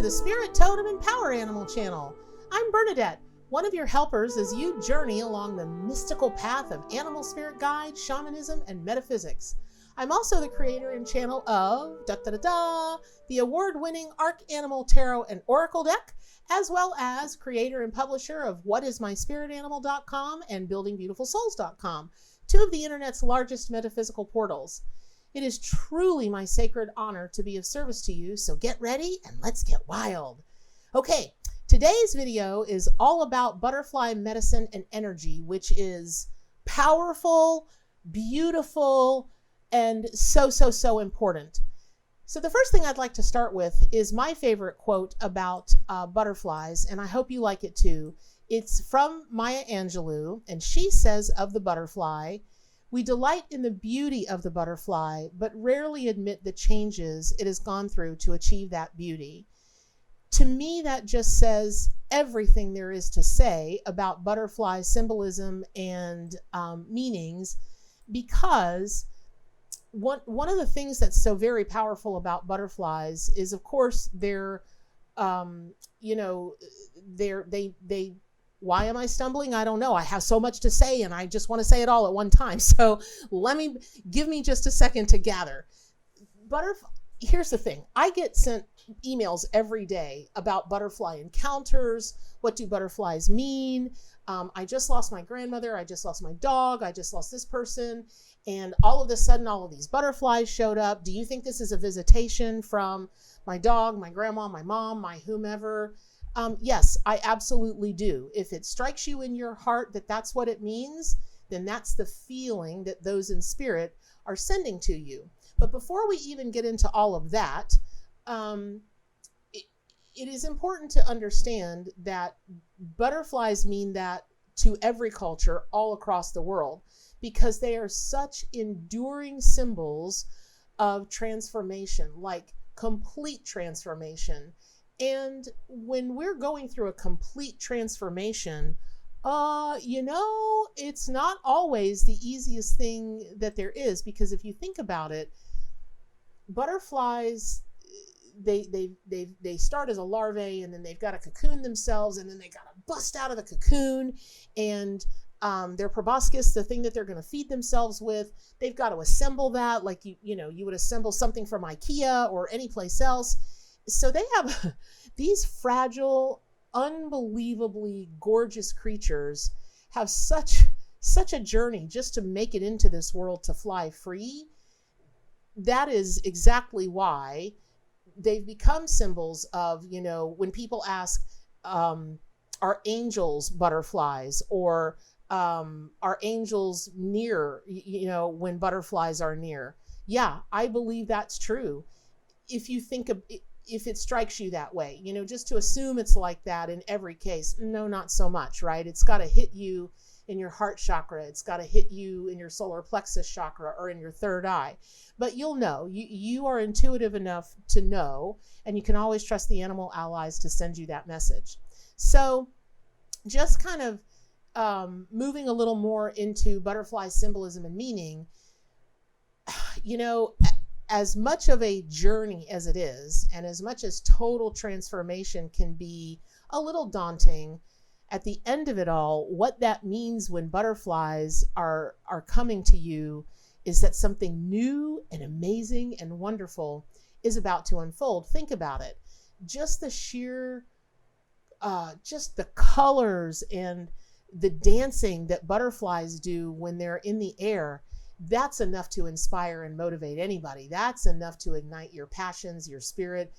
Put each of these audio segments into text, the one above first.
the Spirit, Totem, and Power Animal channel. I'm Bernadette, one of your helpers as you journey along the mystical path of animal spirit guide, shamanism, and metaphysics. I'm also the creator and channel of the award-winning Arc Animal Tarot and Oracle deck, as well as creator and publisher of whatismyspiritanimal.com and buildingbeautifulsouls.com, two of the internet's largest metaphysical portals. It is truly my sacred honor to be of service to you, so get ready and let's get wild. Okay, today's video is all about butterfly medicine and energy, which is powerful, beautiful, and so important. So the first thing I'd like to start with is my favorite quote about butterflies, and I hope you like it too. It's from Maya Angelou, and she says of the butterfly, "We delight in the beauty of the butterfly, but rarely admit the changes it has gone through to achieve that beauty." To me, that just says everything there is to say about butterfly symbolism and meanings, because one of the things that's so very powerful about butterflies is, of course, they're, why am I stumbling? I don't know. I have so much to say and I just want to say it all at one time. So give me just a second to gather. Here's the thing. I get sent emails every day about butterfly encounters. What do butterflies mean? I just lost my grandmother. I just lost my dog. I just lost this person. And all of a sudden, all of these butterflies showed up. Do you think this is a visitation from my dog, my grandma, my mom, my whomever? Yes, I absolutely do. If it strikes you in your heart that that's what it means, then that's the feeling that those in spirit are sending to you. But before we even get into all of that, it is important to understand that butterflies mean that to every culture all across the world, because they are such enduring symbols of transformation, like complete transformation. And when we're going through a complete transformation, it's not always the easiest thing that there is, because if you think about it, butterflies, they start as a larvae, and then they've got to cocoon themselves, and then they got to bust out of the cocoon, and their proboscis, the thing that they're going to feed themselves with, they've got to assemble that like you would assemble something from IKEA or any place else. So they have these fragile, unbelievably gorgeous creatures have such a journey just to make it into this world to fly free. That is exactly why they've become symbols of, when people ask, are angels butterflies, or are angels near, when butterflies are near? Yeah, I believe that's true. If it strikes you that way, just to assume it's like that in every case, no, not so much, right? It's got to hit you in your heart chakra. It's got to hit you in your solar plexus chakra or in your third eye. But you'll know, you are intuitive enough to know, and you can always trust the animal allies to send you that message. So just kind of moving a little more into butterfly symbolism and meaning, as much of a journey as it is, and as much as total transformation can be a little daunting, at the end of it all, what that means when butterflies are coming to you is that something new and amazing and wonderful is about to unfold. Think about it. Just the sheer, just the colors and the dancing that butterflies do when they're in the air, that's enough to inspire and motivate anybody. That's enough to ignite your passions, your spirit,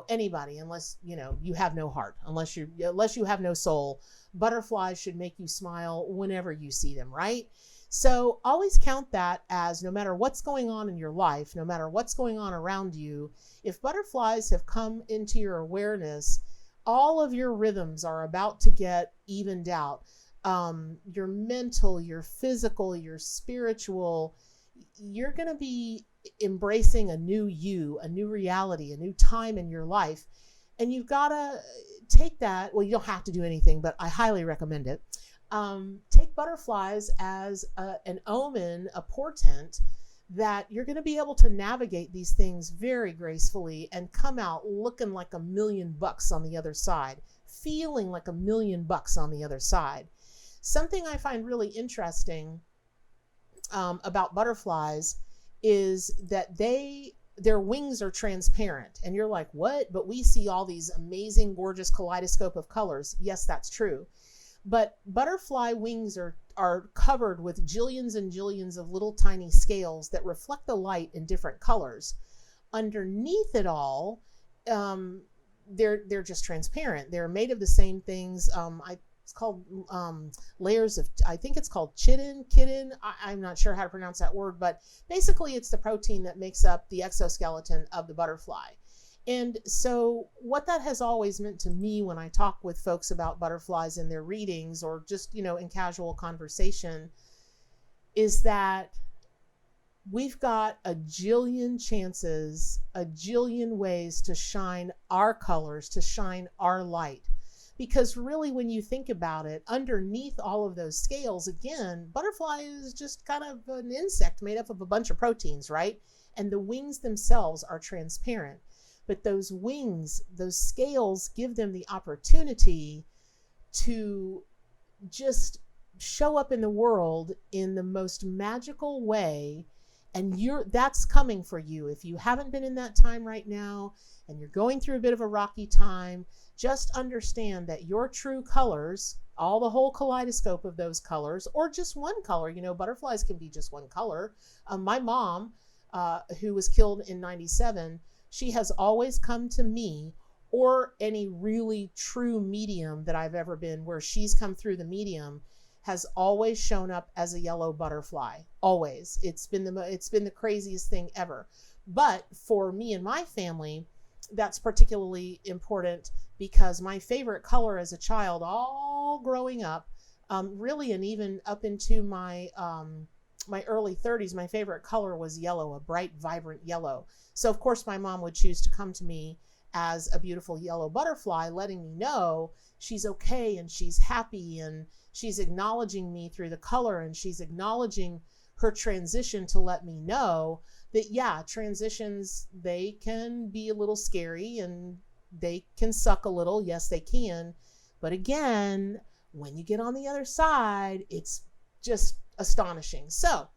anybody, unless, you have no heart, unless you have no soul. Butterflies should make you smile whenever you see them, right? So always count that as, no matter what's going on in your life, no matter what's going on around you, if butterflies have come into your awareness, all of your rhythms are about to get evened out. Your mental, your physical, your spiritual, you're going to be embracing a new you, a new reality, a new time in your life. And you've got to take that. Well, you don't have to do anything, but I highly recommend it. Take butterflies as an omen, a portent that you're going to be able to navigate these things very gracefully and come out looking like $1,000,000 on the other side, feeling like $1,000,000 on the other side. Something I find really interesting about butterflies is that their wings are transparent, and you're like, what? But we see all these amazing, gorgeous kaleidoscope of colors. Yes, that's true. But butterfly wings are covered with jillions and jillions of little tiny scales that reflect the light in different colors. Underneath it all, they're just transparent. They're made of the same things. It's called layers of, I think it's called chitin. I'm not sure how to pronounce that word, but basically it's the protein that makes up the exoskeleton of the butterfly. And so what that has always meant to me when I talk with folks about butterflies in their readings or just, in casual conversation, is that we've got a jillion chances, a jillion ways to shine our colors, to shine our light. Because really, when you think about it, underneath all of those scales, again, butterfly is just kind of an insect made up of a bunch of proteins, right? And the wings themselves are transparent. But those wings, those scales, give them the opportunity to just show up in the world in the most magical way. And that's coming for you. If you haven't been in that time right now and you're going through a bit of a rocky time, just understand that your true colors, the whole kaleidoscope of those colors, or just one color, butterflies can be just one color. My mom, who was killed in 97, she has always come to me or any really true medium that I've ever been where she's come through the medium has always shown up as a yellow butterfly. Always. It's been the craziest thing ever. But for me and my family, that's particularly important because my favorite color as a child, all growing up, really, and even up into my early 30s, my favorite color was yellow, a bright, vibrant yellow. So of course my mom would choose to come to me as a beautiful yellow butterfly, letting me know she's okay and she's happy and she's acknowledging me through the color and she's acknowledging her transition to let me know that, yeah, transitions, they can be a little scary and they can suck a little. Yes, they can. But again, when you get on the other side, it's just astonishing. So,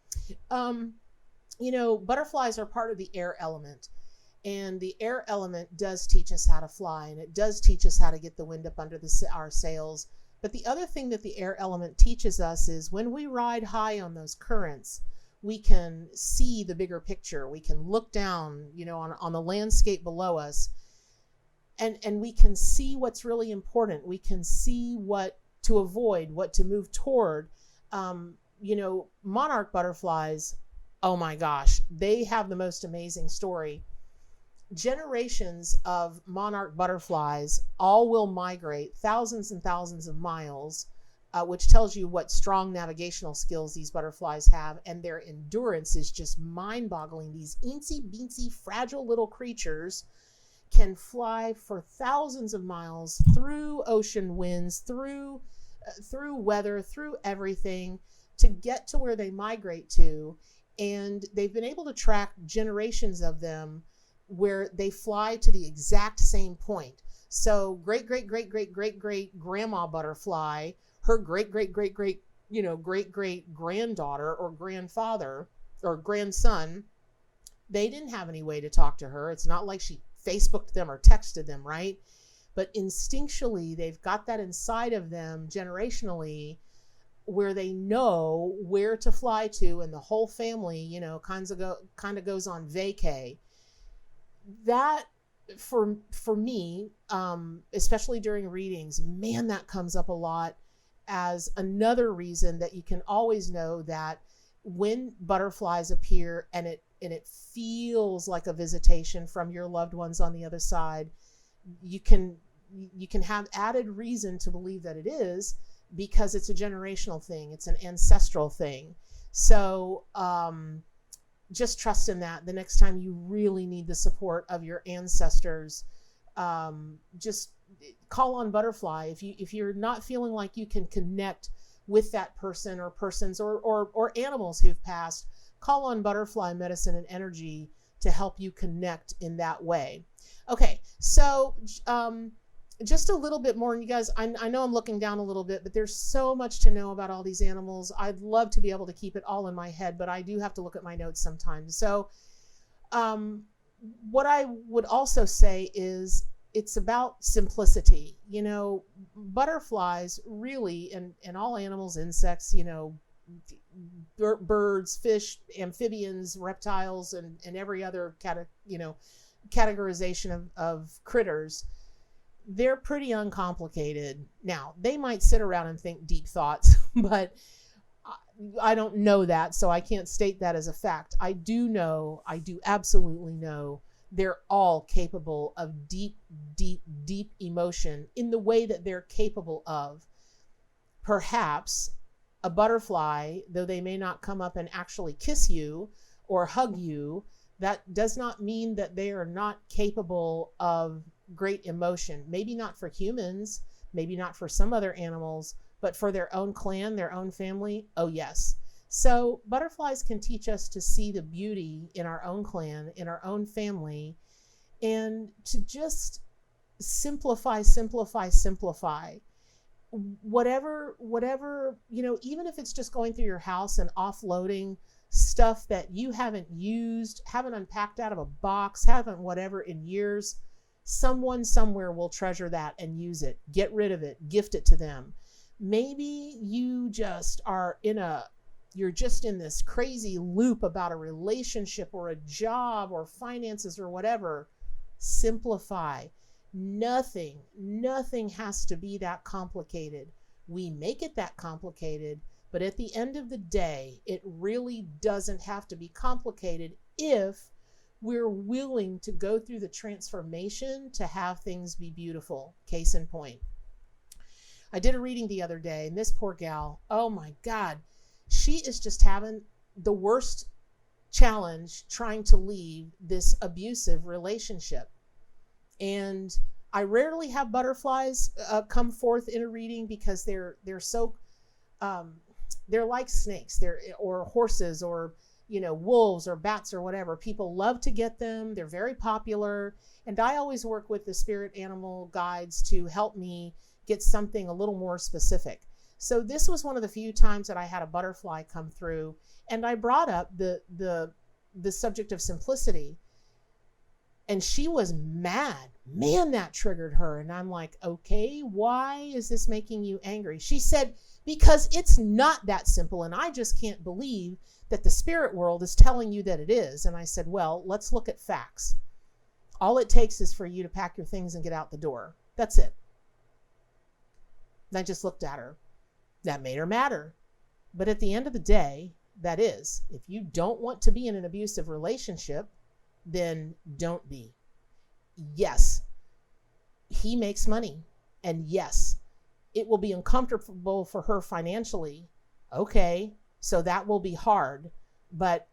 butterflies are part of the air element, and the air element does teach us how to fly, and it does teach us how to get the wind up under our sails. But the other thing that the air element teaches us is when we ride high on those currents, we can see the bigger picture. We can look down, on the landscape below us, and we can see what's really important. We can see what to avoid, what to move toward. Monarch butterflies, oh my gosh, they have the most amazing story. Generations of monarch butterflies all will migrate thousands and thousands of miles, which tells you what strong navigational skills these butterflies have, and their endurance is just mind-boggling. These eensy-beensy, fragile little creatures can fly for thousands of miles through ocean winds, through weather, through everything to get to where they migrate to. And they've been able to track generations of them where they fly to the exact same point. So great grandma butterfly, her great granddaughter or grandfather or grandson, they didn't have any way to talk to her. It's not like she Facebooked them or texted them, right? But instinctually, they've got that inside of them generationally where they know where to fly to, and the whole family, kind of goes on vacay. That for me, especially during readings, man, that comes up a lot as another reason that you can always know that when butterflies appear and it feels like a visitation from your loved ones on the other side, you can have added reason to believe that it is, because it's a generational thing. It's an ancestral thing. So just trust in that. The next time you really need the support of your ancestors, just call on butterfly. If you're not feeling like you can connect with that person or persons or animals who've passed, call on butterfly medicine and energy to help you connect in that way. Okay, so just a little bit more. And you guys, I know I'm looking down a little bit, but there's so much to know about all these animals. I'd love to be able to keep it all in my head, but I do have to look at my notes sometimes. So what I would also say is it's about simplicity. You know, butterflies really, and all animals, insects, you know, birds, fish, amphibians, reptiles, and every other categorization of critters, they're pretty uncomplicated. Now, they might sit around and think deep thoughts, but I don't know that, so I can't state that as a fact. I do absolutely know they're all capable of deep, deep, deep emotion in the way that they're capable of. Perhaps a butterfly, though they may not come up and actually kiss you or hug you, that does not mean that they are not capable of great emotion. Maybe not for humans, maybe not for some other animals, but for their own clan, their own family, oh yes. So butterflies can teach us to see the beauty in our own clan, in our own family, and to just simplify. Whatever, you know, even if it's just going through your house and offloading stuff that you haven't used, haven't unpacked out of a box, haven't whatever in years, someone somewhere will treasure that and use it. Get rid of it, gift it to them. Maybe you just are you're just in this crazy loop about a relationship or a job or finances or whatever. Simplify. Nothing has to be that complicated. We make it that complicated, but at the end of the day, it really doesn't have to be complicated if we're willing to go through the transformation to have things be beautiful. Case in point. I did a reading the other day, and this poor gal, oh my God, she is just having the worst challenge trying to leave this abusive relationship. And I rarely have butterflies come forth in a reading because they're so, they're like snakes, or horses, or, you know, wolves or bats or whatever. People love to get them. They're very popular. And I always work with the spirit animal guides to help me get something a little more specific. So this was one of the few times that I had a butterfly come through, and I brought up the subject of simplicity, and she was mad. Man, that triggered her. And I'm like, okay, why is this making you angry? She said, because it's not that simple, and I just can't believe that the spirit world is telling you that it is. And I said, well, let's look at facts. All it takes is for you to pack your things and get out the door. That's it. And I just looked at her. That made her madder. But at the end of the day, that is, if you don't want to be in an abusive relationship, then don't be. Yes, he makes money. And yes, it will be uncomfortable for her financially. Okay, so that will be hard. But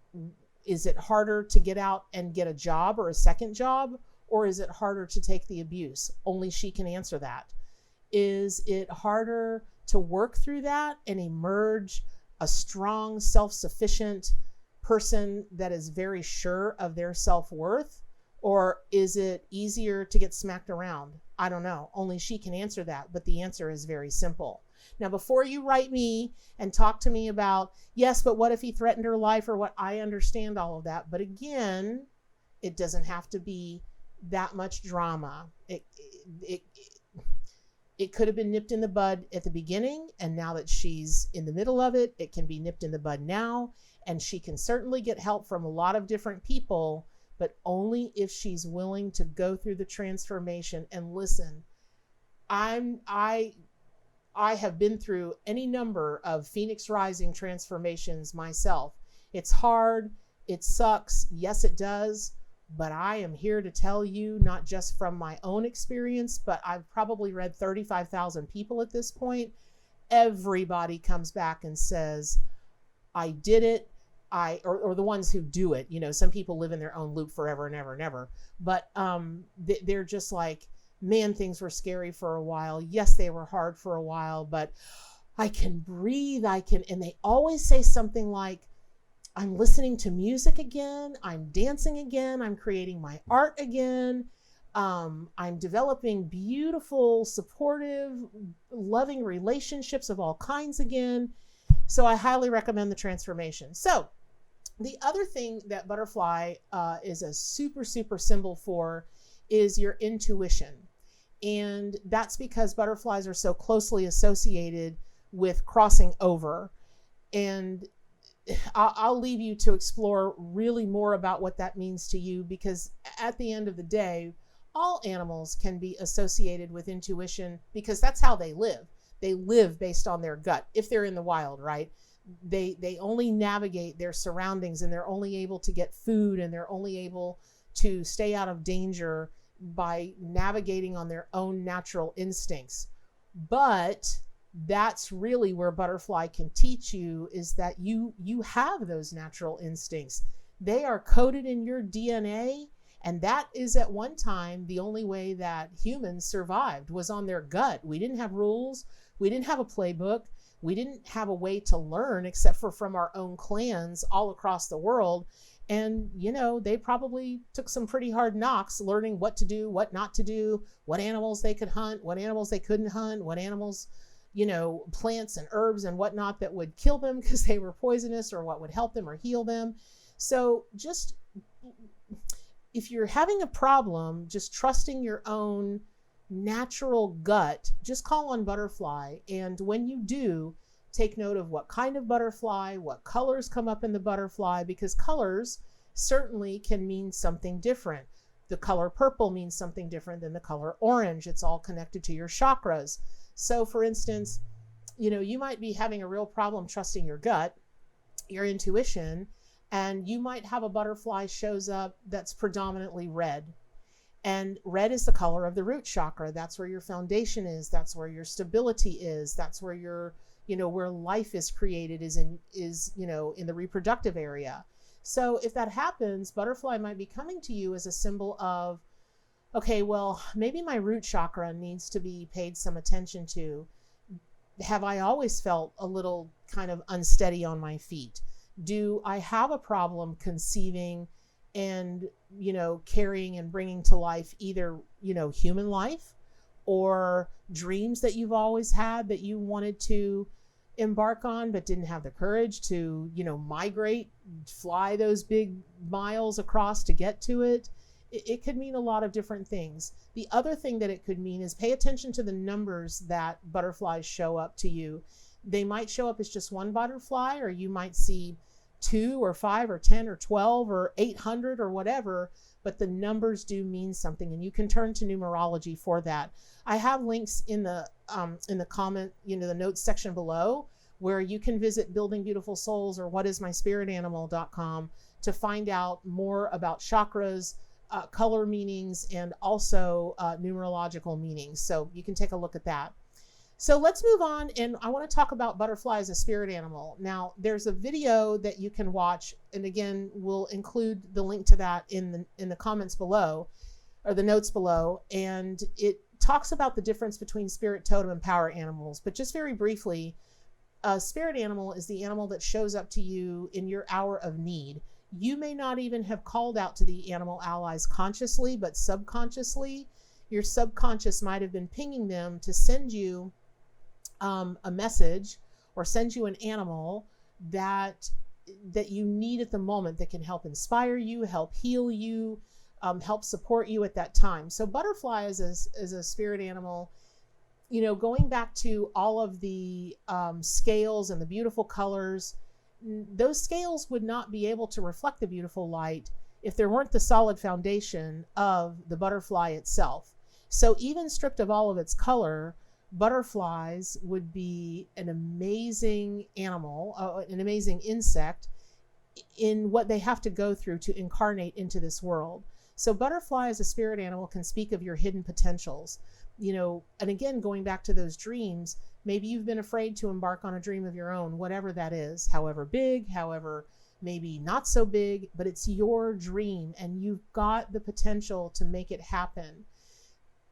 is it harder to get out and get a job or a second job? Or is it harder to take the abuse? Only she can answer that. Is it harder to work through that and emerge a strong, self-sufficient person that is very sure of their self-worth? Or is it easier to get smacked around? I don't know. Only she can answer that, but the answer is very simple. Now, before you write me and talk to me about, yes, but what if he threatened her life or what, I understand all of that. But again, it doesn't have to be that much drama. It could have been nipped in the bud at the beginning, and now that she's in the middle of it, it can be nipped in the bud now, and she can certainly get help from a lot of different people, but only if she's willing to go through the transformation. And listen, I have been through any number of Phoenix Rising transformations myself. It's hard, it sucks, yes it does. But I am here to tell you, not just from my own experience, but I've probably read 35,000 people at this point. Everybody comes back and says, I did it. Or the ones who do it, you know, some people live in their own loop forever and ever and ever. But they're just like, man, things were scary for a while. Yes, they were hard for a while, but I can breathe. And they always say something like, I'm listening to music again. I'm dancing again. I'm creating my art again. I'm developing beautiful, supportive, loving relationships of all kinds again. So I highly recommend the transformation. So the other thing that butterfly is a super, super symbol for is your intuition. And that's because butterflies are so closely associated with crossing over. And I'll leave you to explore really more about what that means to you, because at the end of the day, all animals can be associated with intuition because that's how they live. They live based on their gut if they're in the wild, right? They only navigate their surroundings, and they're only able to get food, and they're only able to stay out of danger by navigating on their own natural instincts. But that's really where butterfly can teach you, is that you have those natural instincts. They are coded in your DNA, and that is at one time the only way that humans survived, was on their gut. We didn't have rules. We didn't have a playbook. We didn't have a way to learn except for from our own clans all across the world. And, you know, they probably took some pretty hard knocks learning what to do, what not to do, what animals they could hunt, what animals they couldn't hunt, what animals, you know, plants and herbs and whatnot that would kill them because they were poisonous, or what would help them or heal them. So just, if you're having a problem just trusting your own natural gut, just call on butterfly. And when you do, take note of what kind of butterfly, what colors come up in the butterfly, because colors certainly can mean something different. The color purple means something different than the color orange. It's all connected to your chakras. So for instance, you know, you might be having a real problem trusting your gut, your intuition, and you might have a butterfly shows up that's predominantly red. And red is the color of the root chakra. That's where your foundation is. That's where your stability is. That's where your, you know, where life is created, is you know, in the reproductive area. So if that happens, butterfly might be coming to you as a symbol of, okay, well, maybe my root chakra needs to be paid some attention to. Have I always felt a little kind of unsteady on my feet? Do I have a problem conceiving and, you know, carrying and bringing to life either, you know, human life, or dreams that you've always had that you wanted to embark on but didn't have the courage to, you know, migrate, fly those big miles across to get to it? It could mean a lot of different things. The other thing that it could mean is pay attention to the numbers that butterflies show up to you. They might show up as just one butterfly, or you might see 2 or 5 or 10 or 12 or 800 or whatever, but the numbers do mean something, and you can turn to numerology for that. I have links in the comment, you know, the notes section below, where you can visit Building Beautiful Souls or whatismyspiritanimal.com to find out more about chakras, color meanings, and also numerological meanings. So you can take a look at that. So let's move on, and I want to talk about butterfly as a spirit animal. Now, there's a video that you can watch, and again, we'll include the link to that in the comments below, or the notes below, and it talks about the difference between spirit, totem, and power animals. But just very briefly, a spirit animal is the animal that shows up to you in your hour of need. You may not even have called out to the animal allies consciously, but subconsciously, your subconscious might have been pinging them to send you a message, or send you an animal that you need at the moment, that can help inspire you, help heal you, help support you at that time. So butterfly is a spirit animal, you know, going back to all of the scales and the beautiful colors. Those scales would not be able to reflect the beautiful light if there weren't the solid foundation of the butterfly itself. So even stripped of all of its color, butterflies would be an amazing animal, an amazing insect in what they have to go through to incarnate into this world. So butterfly as a spirit animal can speak of your hidden potentials, you know, and again, going back to those dreams, maybe you've been afraid to embark on a dream of your own, whatever that is, however big, however maybe not so big, but it's your dream and you've got the potential to make it happen.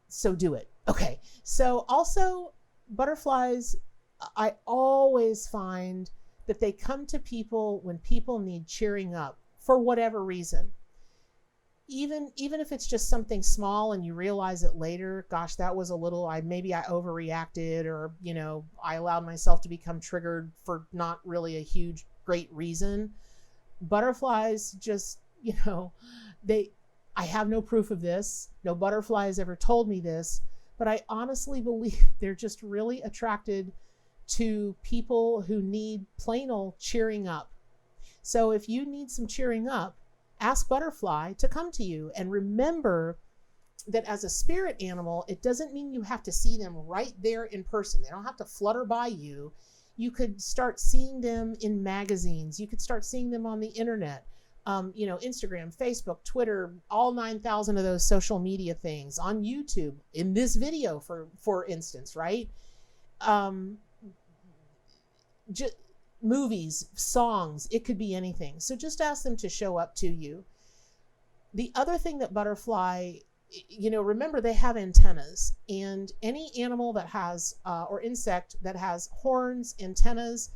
So do it. Okay. So also butterflies, I always find that they come to people when people need cheering up for whatever reason. Even if it's just something small and you realize it later, gosh, that was a little, maybe I overreacted, or, I allowed myself to become triggered for not really a huge, great reason. Butterflies just, I have no proof of this. No butterfly has ever told me this, but I honestly believe they're just really attracted to people who need plain old cheering up. So if you need some cheering up, ask butterfly to come to you. And remember that as a spirit animal, it doesn't mean you have to see them right there in person. They don't have to flutter by you. You could start seeing them in magazines. You could start seeing them on the internet. Instagram, Facebook, Twitter, all 9,000 of those social media things, on YouTube, in this video, for instance, right? Movies, songs, it could be anything. So just ask them to show up to you. The other thing that butterfly, remember, they have antennas, and any animal that has, or insect that has horns, antennas,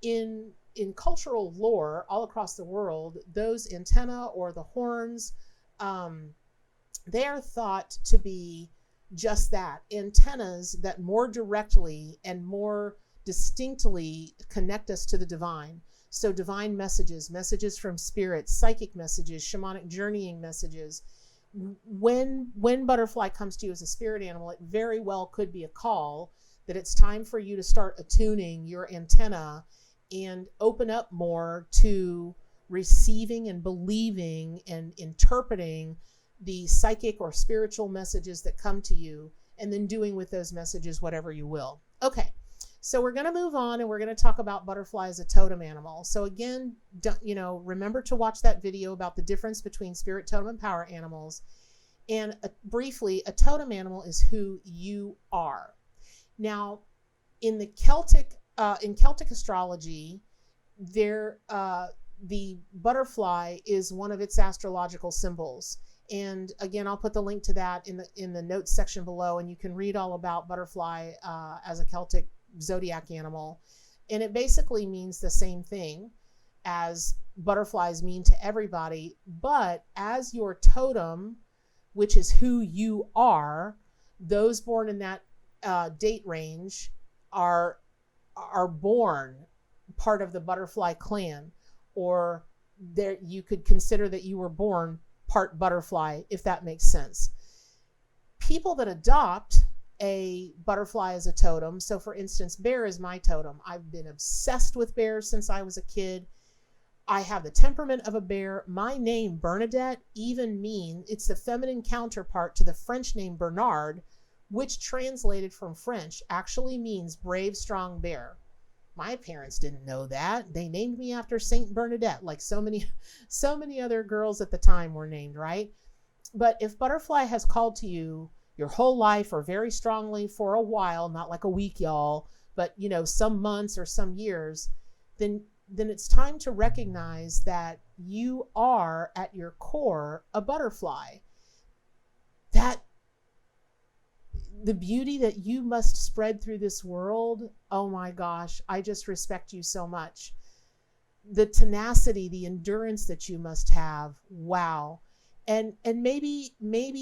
in cultural lore all across the world, those antenna or the horns, they are thought to be just that, antennas that more directly and more distinctly connect us to the divine. So divine messages from spirits, psychic messages, shamanic journeying messages. When butterfly comes to you as a spirit animal, it very well could be a call that it's time for you to start attuning your antenna and open up more to receiving and believing and interpreting the psychic or spiritual messages that come to you, and then doing with those messages whatever you will. Okay, so we're going to move on, and we're going to talk about butterfly as a totem animal. So again, remember to watch that video about the difference between spirit, totem, and power animals. And briefly, a totem animal is who you are. Now, in the Celtic astrology, the butterfly is one of its astrological symbols. And again, I'll put the link to that in the notes section below, and you can read all about butterfly as a Celtic zodiac animal. And it basically means the same thing as butterflies mean to everybody, but as your totem, which is who you are, those born in that date range are born part of the butterfly clan, or there you could consider that you were born part butterfly, if that makes sense. People that adopt a butterfly as a totem, so for instance, bear is my totem. I've been obsessed with bears since I was a kid. I have the temperament of a bear. My name, Bernadette, it's the feminine counterpart to the French name Bernard, which translated from French actually means brave, strong bear. My parents didn't know that. They named me after Saint Bernadette, like so many other girls at the time were named, right? But if butterfly has called to you your whole life, or very strongly for a while, not like a week, y'all, but some months or some years, then it's time to recognize that you are at your core a butterfly. That the beauty that you must spread through this world, oh my gosh, I just respect you so much. The tenacity, the endurance that you must have, wow. And maybe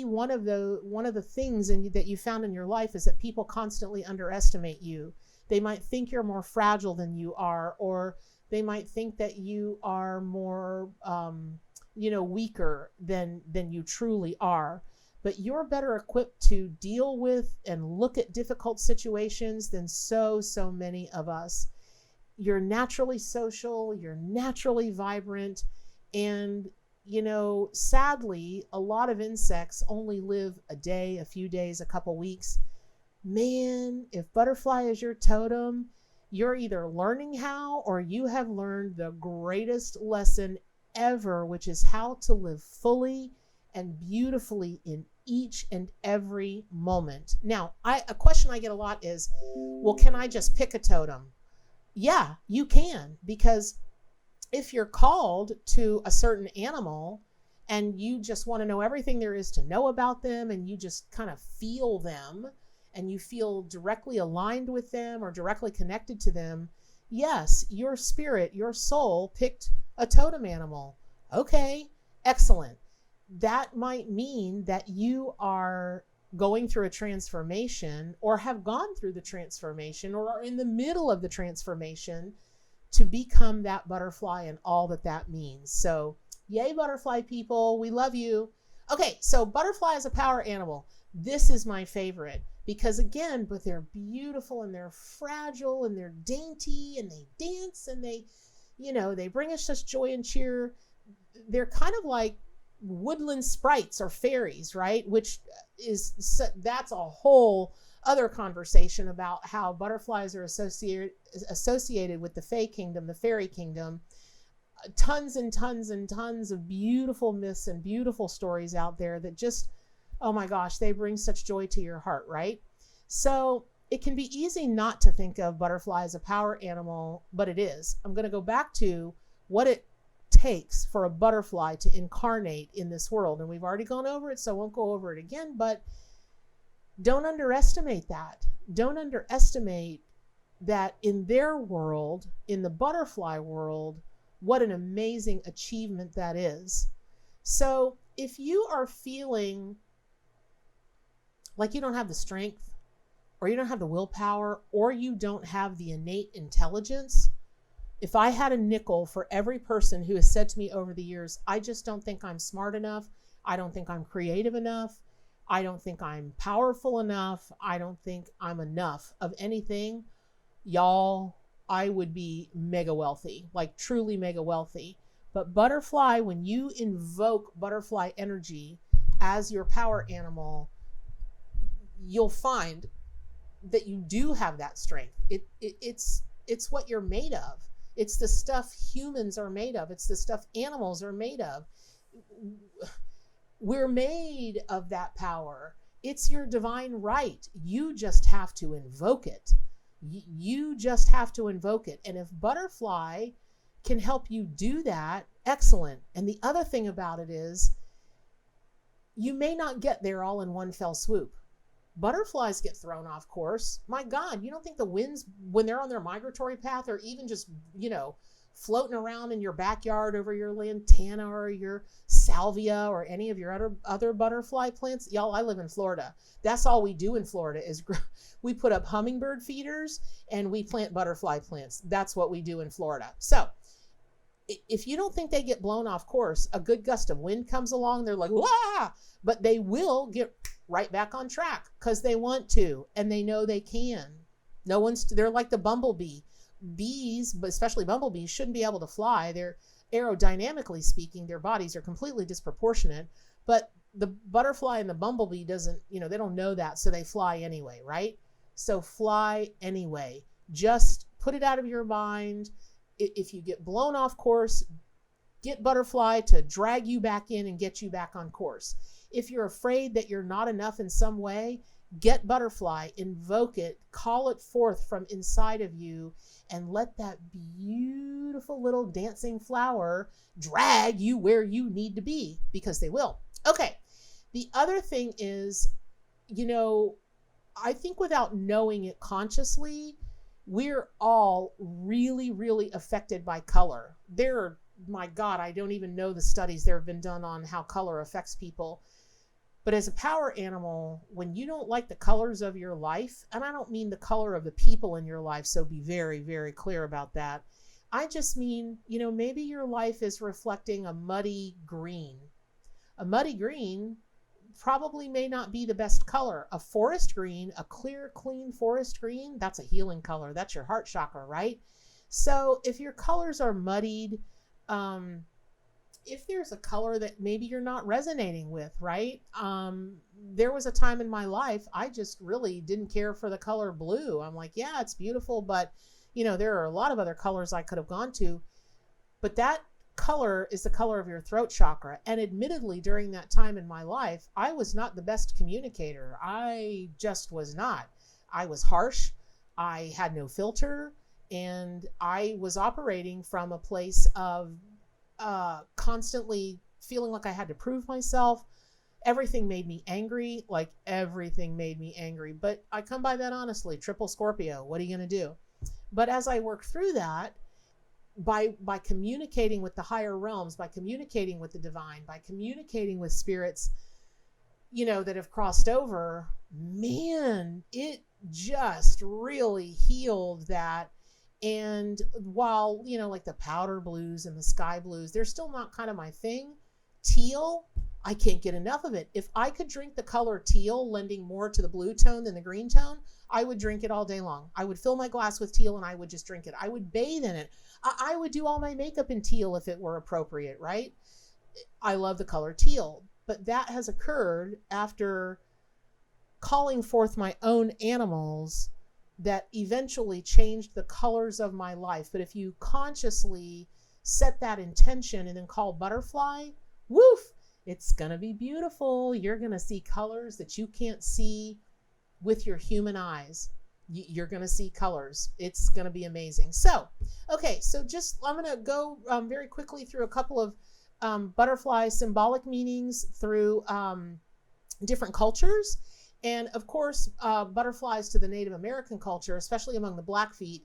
one of the things that you found in your life is that people constantly underestimate you. They might think you're more fragile than you are, or they might think that you are more, weaker than you truly are. But you're better equipped to deal with and look at difficult situations than so many of us. You're naturally social, you're naturally vibrant, and sadly, a lot of insects only live a day, a few days, a couple weeks. Man, if butterfly is your totem, you're either learning how, or you have learned the greatest lesson ever, which is how to live fully and beautifully in each and every moment. Now, a question I get a lot is, well, can I just pick a totem? Yeah, you can, because if you're called to a certain animal and you just want to know everything there is to know about them, and you just kind of feel them, and you feel directly aligned with them or directly connected to them, Yes, your spirit, your soul picked a totem animal. Okay, excellent. That might mean that you are going through a transformation or have gone through the transformation or are in the middle of the transformation to become that butterfly and all that that means. So, yay, butterfly people. We love you. Okay, so butterfly is a power animal. This is my favorite because, again, but they're beautiful and they're fragile and they're dainty and they dance and they bring us such joy and cheer. They're kind of like woodland sprites or fairies, right? Which that's a whole other conversation about how butterflies are associated with the Fae kingdom, the fairy kingdom. Tons and tons and tons of beautiful myths and beautiful stories out there that just, oh my gosh, they bring such joy to your heart, right? So it can be easy not to think of butterfly as a power animal, but it is. I'm going to go back to what it takes for a butterfly to incarnate in this world. And we've already gone over it, so I won't go over it again, but don't underestimate that. Don't underestimate that in their world, in the butterfly world, what an amazing achievement that is. So if you are feeling like you don't have the strength, or you don't have the willpower, or you don't have the innate intelligence, if I had a nickel for every person who has said to me over the years, I just don't think I'm smart enough, I don't think I'm creative enough, I don't think I'm powerful enough, I don't think I'm enough of anything, y'all, I would be mega wealthy, like truly mega wealthy. But butterfly, when you invoke butterfly energy as your power animal, you'll find that you do have that strength. It's what you're made of. It's the stuff humans are made of. It's the stuff animals are made of. We're made of that power. It's your divine right. You just have to invoke it. You just have to invoke it. And if butterfly can help you do that, excellent. And the other thing about it is you may not get there all in one fell swoop. Butterflies get thrown off course. My God, you don't think the winds, when they're on their migratory path, or even just, floating around in your backyard over your lantana or your salvia or any of your other butterfly plants? Y'all, I live in Florida. That's all we do in Florida is we put up hummingbird feeders and we plant butterfly plants. That's what we do in Florida. So if you don't think they get blown off course, a good gust of wind comes along, they're like, wah! But they will get right back on track because they want to and they know they can. They're like the bumblebee. Bees, but especially bumblebees, shouldn't be able to fly. They're aerodynamically speaking, their bodies are completely disproportionate, but the butterfly and the bumblebee doesn't, they don't know that, so they fly anyway, right? So fly anyway. Just put it out of your mind. If you get blown off course, get butterfly to drag you back in and get you back on course. If you're afraid that you're not enough in some way, get butterfly, invoke it, call it forth from inside of you, and let that beautiful little dancing flower drag you where you need to be, because they will. Okay. The other thing is, I think without knowing it consciously, we're all really, really affected by color. My God, I don't even know the studies that have been done on how color affects people. But as a power animal, when you don't like the colors of your life, and I don't mean the color of the people in your life, so be very, very clear about that. I just mean, maybe your life is reflecting a muddy green. A muddy green probably may not be the best color. A forest green, a clear, clean forest green, that's a healing color. That's your heart chakra, right? So if your colors are muddied, if there's a color that maybe you're not resonating with, right? There was a time in my life, I just really didn't care for the color blue. I'm like, yeah, it's beautiful, but there are a lot of other colors I could have gone to, but that color is the color of your throat chakra. And admittedly, during that time in my life, I was not the best communicator. I just was not. I was harsh. I had no filter, and I was operating from a place of constantly feeling like I had to prove myself. Everything made me angry, But I come by that honestly. Triple Scorpio. What are you going to do? But as I work through that, by communicating with the higher realms, by communicating with the divine, by communicating with spirits, that have crossed over, man, it just really healed that. And while, like the powder blues and the sky blues, they're still not kind of my thing. Teal, I can't get enough of it. If I could drink the color teal, lending more to the blue tone than the green tone, I would drink it all day long. I would fill my glass with teal and I would just drink it. I would bathe in it. I would do all my makeup in teal if it were appropriate, right? I love the color teal, but that has occurred after calling forth my own animals that eventually changed the colors of my life. But if you consciously set that intention and then call butterfly, woof, it's going to be beautiful. You're going to see colors that you can't see with your human eyes. You're going to see colors. It's going to be amazing. So, okay, so I'm going to go very quickly through a couple of butterfly symbolic meanings through different cultures. And of course, butterflies to the Native American culture, especially among the Blackfeet,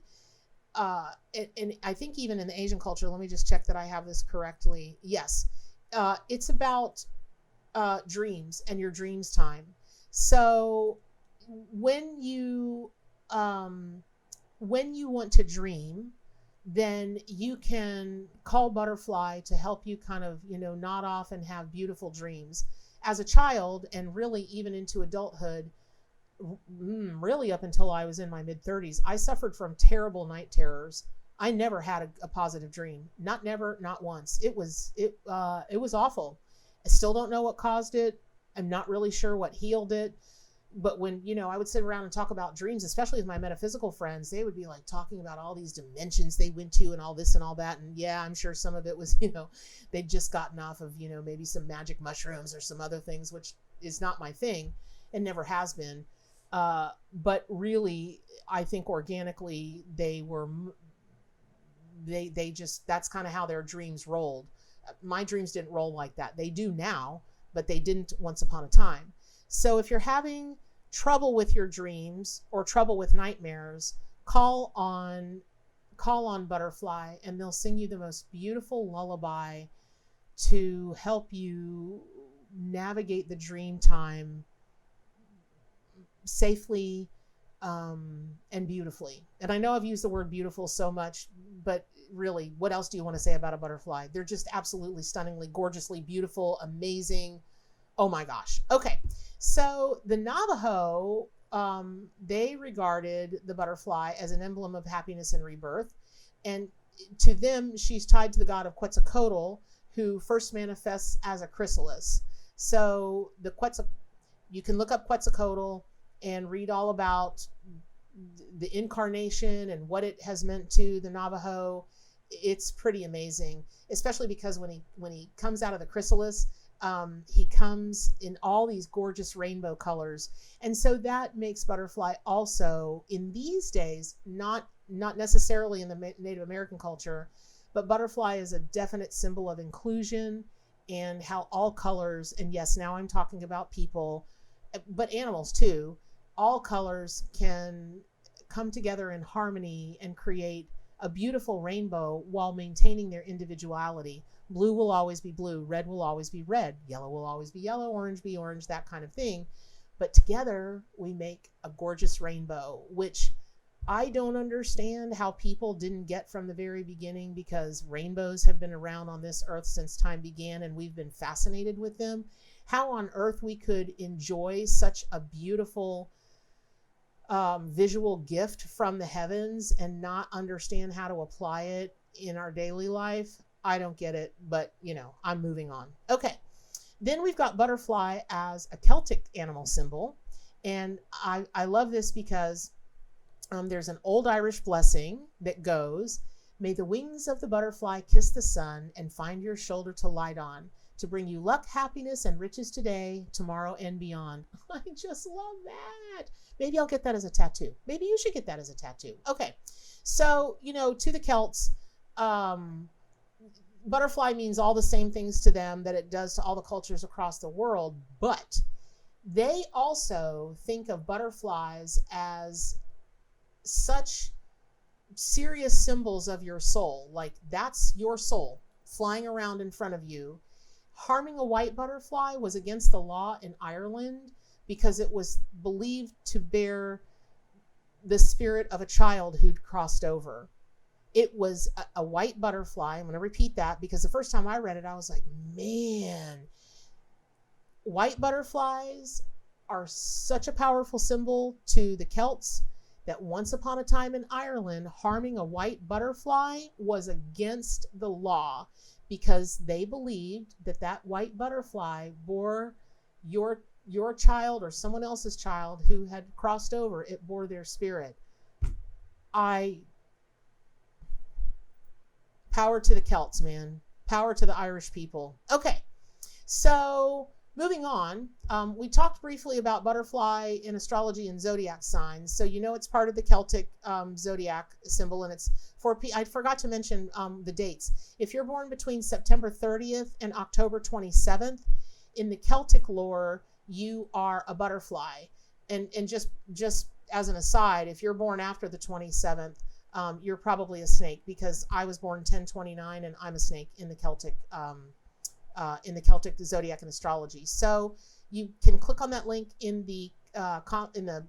and I think even in the Asian culture, let me just check that I have this correctly. Yes, it's about dreams and your dreams time. So when you want to dream, then you can call butterfly to help you kind of, nod off and have beautiful dreams. As a child, and really even into adulthood, really up until I was in my mid-30s, I suffered from terrible night terrors. I never had a positive dream. Not once. It was awful. I still don't know what caused it. I'm not really sure what healed it. But when, I would sit around and talk about dreams, especially with my metaphysical friends, they would be like talking about all these dimensions they went to and all this and all that. And yeah, I'm sure some of it was, they'd just gotten off of, maybe some magic mushrooms or some other things, which is not my thing and never has been. But really, I think organically they just, that's kind of how their dreams rolled. My dreams didn't roll like that. They do now, but they didn't once upon a time. So if you're having trouble with your dreams or trouble with nightmares, call on butterfly and they'll sing you the most beautiful lullaby to help you navigate the dream time safely and beautifully. And I know I've used the word beautiful so much, but really, what else do you want to say about a butterfly? They're just absolutely stunningly, gorgeously beautiful, amazing. Oh my gosh. Okay. So the Navajo, they regarded the butterfly as an emblem of happiness and rebirth. And to them, she's tied to the god of Quetzalcoatl, who first manifests as a chrysalis. So you can look up Quetzalcoatl and read all about the incarnation and what it has meant to the Navajo. It's pretty amazing, especially because when he comes out of the chrysalis, he comes in all these gorgeous rainbow colors. And so that makes butterfly also in these days, not necessarily in the Native American culture, but butterfly is a definite symbol of inclusion and how all colors, and yes, now I'm talking about people, but animals too, all colors can come together in harmony and create a beautiful rainbow while maintaining their individuality. Blue will always be blue, red will always be red, yellow will always be yellow, orange be orange, that kind of thing. But together we make a gorgeous rainbow, which I don't understand how people didn't get from the very beginning, because rainbows have been around on this earth since time began and we've been fascinated with them. How on earth we could enjoy such a beautiful visual gift from the heavens and not understand how to apply it in our daily life, I don't get it, but I'm moving on. Okay. Then we've got butterfly as a Celtic animal symbol. And I love this because there's an old Irish blessing that goes, "May the wings of the butterfly kiss the sun and find your shoulder to light on, to bring you luck, happiness, and riches today, tomorrow, and beyond." I just love that. Maybe I'll get that as a tattoo. Maybe you should get that as a tattoo. Okay. So, to the Celts, butterfly means all the same things to them that it does to all the cultures across the world, but they also think of butterflies as such serious symbols of your soul, like that's your soul flying around in front of you. Harming a white butterfly was against the law in Ireland because it was believed to bear the spirit of a child who'd crossed over. It was a white butterfly. I'm going to repeat that because the first time I read it, I was like, man, white butterflies are such a powerful symbol to the Celts that once upon a time in Ireland, harming a white butterfly was against the law because they believed that that white butterfly bore your child or someone else's child who had crossed over. It bore their spirit. Power to the Celts, man. Power to the Irish people. Okay, so moving on, we talked briefly about butterfly in astrology and zodiac signs. So you know it's part of the Celtic zodiac symbol, and it's I forgot to mention the dates. If you're born between September 30th and October 27th, in the Celtic lore, you are a butterfly. And just as an aside, if you're born after the 27th, you're probably a snake, because I was born 1029 and I'm a snake in the Celtic zodiac and astrology. So you can click on that link in the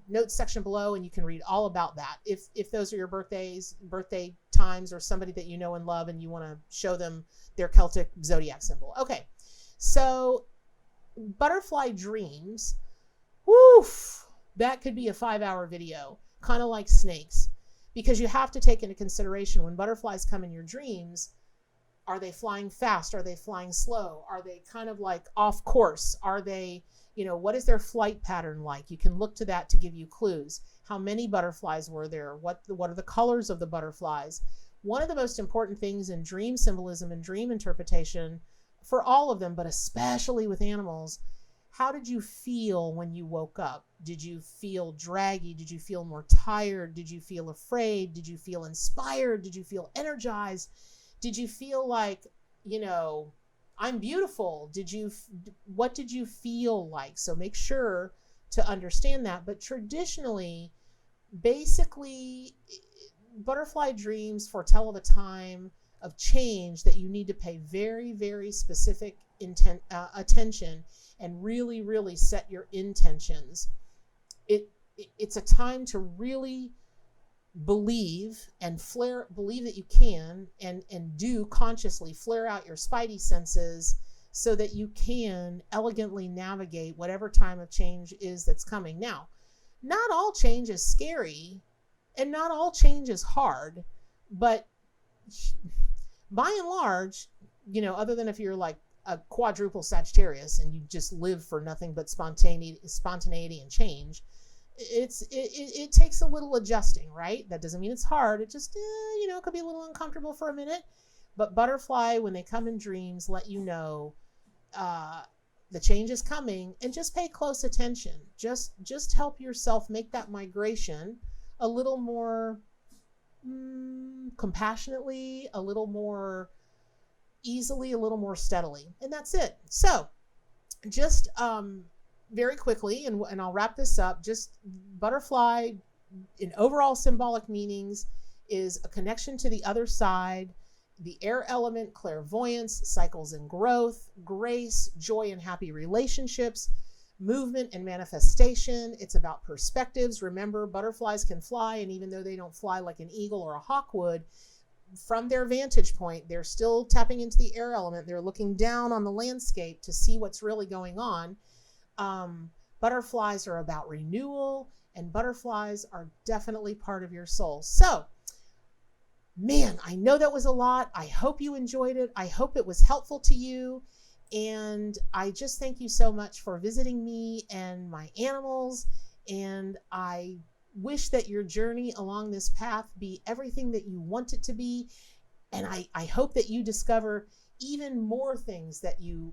notes section below, and you can read all about that. If those are your birthday times, or somebody that you know and love and you want to show them their Celtic zodiac symbol. Okay, so butterfly dreams, woof, that could be a 5-hour video, kind of like snakes, because you have to take into consideration when butterflies come in your dreams. Are they flying fast? Are they flying slow? Are they kind of like off course? Are they, what is their flight pattern like? You can look to that to give you clues. How many butterflies were there? What are the colors of the butterflies? One of the most important things in dream symbolism and dream interpretation, for all of them, but especially with animals, how did you feel when you woke up? Did you feel draggy? Did you feel more tired? Did you feel afraid? Did you feel inspired? Did you feel energized? Did you feel like, I'm beautiful? What did you feel like? So make sure to understand that. But traditionally, basically, butterfly dreams foretell of a time of change that you need to pay very, very specific attention and really, really set your intentions. It's a time to really believe that you can and do consciously flare out your spidey senses so that you can elegantly navigate whatever time of change is that's coming. Now, not all change is scary and not all change is hard, but by and large, other than if you're like a quadruple Sagittarius and you just live for nothing but spontaneity and change, it takes a little adjusting, right? That doesn't mean it's hard. It just, it could be a little uncomfortable for a minute. But butterfly, when they come in dreams, let you know the change is coming, and just pay close attention. Just help yourself make that migration a little more compassionately, a little more easily, a little more steadily. And that's it. So just very quickly, and I'll wrap this up, just butterfly in overall symbolic meanings is a connection to the other side, the air element, clairvoyance, cycles and growth, grace, joy and happy relationships, movement and manifestation. It's about perspectives. Remember, butterflies can fly, and even though they don't fly like an eagle or a hawk would, from their vantage point, they're still tapping into the air element. They're looking down on the landscape to see what's really going on. Butterflies are about renewal, and butterflies are definitely part of your soul. So, man, I know that was a lot. I hope you enjoyed it. I hope it was helpful to you. And I just thank you so much for visiting me and my animals. And I wish that your journey along this path be everything that you want it to be. And I hope that you discover even more things that you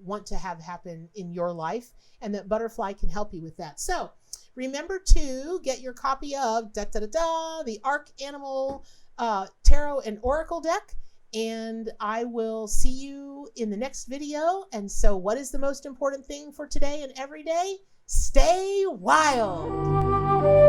want to have happen in your life, and that butterfly can help you with that. So remember to get your copy of the Arc Animal Tarot and Oracle deck, and I will see you in the next video. And so what is the most important thing for today and every day? Stay wild.